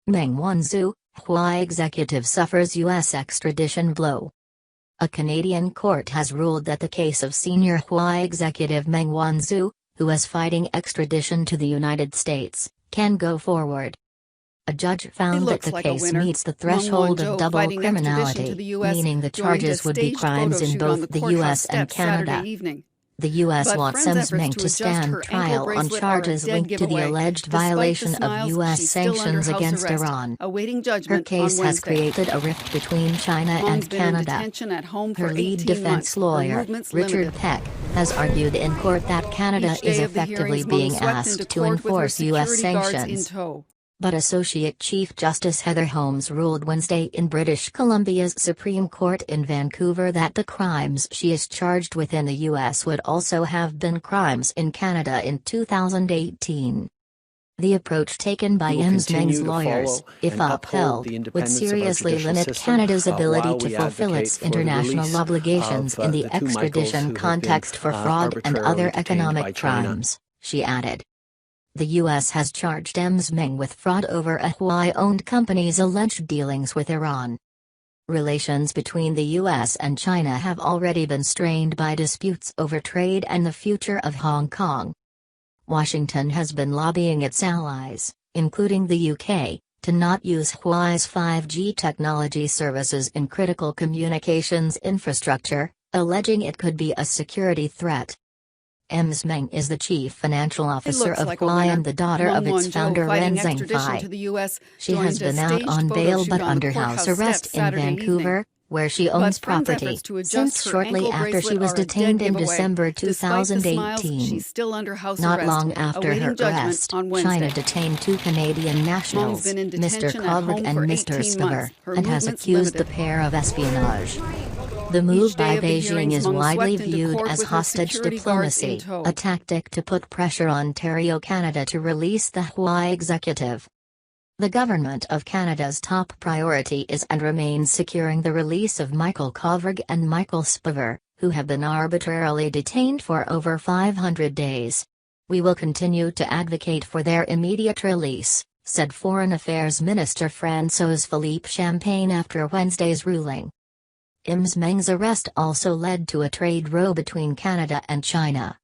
Meng Wanzhou, Huawei executive suffers U.S. extradition blow. A Canadian court has ruled that the case of senior Huawei executive Meng Wanzhou, who is fighting extradition to the United States, can go forward. A judge found that the case meets the threshold of double criminality, meaning the charges would be crimes in both the U.S. and Canada. The U.S. wants Ms Meng to stand trial on charges linked to the alleged violation of U.S. sanctions against Iran. Her case has created a rift between China and Canada. Her lead defense lawyer, Richard Peck, has argued in court that Canada is effectively being asked to enforce U.S. sanctions. But Associate Chief Justice Heather Holmes ruled Wednesday in British Columbia's Supreme Court in Vancouver that the crimes she is charged with in the U.S. would also have been crimes in Canada in 2018. The approach taken by Ms Meng's lawyers, if upheld, would seriously limit Canada's ability to fulfill its international obligations in the extradition context for fraud and other economic crimes, she added. The U.S. has charged Ms Meng with fraud over a Huawei-owned company's alleged dealings with Iran. Relations between the U.S. and China have already been strained by disputes over trade and the future of Hong Kong. Washington has been lobbying its allies, including the UK, to not use Huawei's 5G technology services in critical communications infrastructure, alleging it could be a security threat. Ms Meng is the chief financial officer of Huawei and the daughter of its founder Ren Zhengfei. She has been out on bail but under house arrest in Vancouver, where she owns property, since shortly after she was detained in December 2018. Not long after her arrest, China detained two Canadian nationals, Mr. Kovrig and Mr. Spiver, and has accused the pair of espionage. The move by Beijing is widely viewed as hostage diplomacy, a tactic to put pressure on Ontario, Canada to release the Huawei executive. The Government of Canada's top priority is and remains securing the release of Michael Kovrig and Michael Spiver, who have been arbitrarily detained for over 500 days. We will continue to advocate for their immediate release, said Foreign Affairs Minister François-Philippe Champagne after Wednesday's ruling. Ms Meng's arrest also led to a trade row between Canada and China.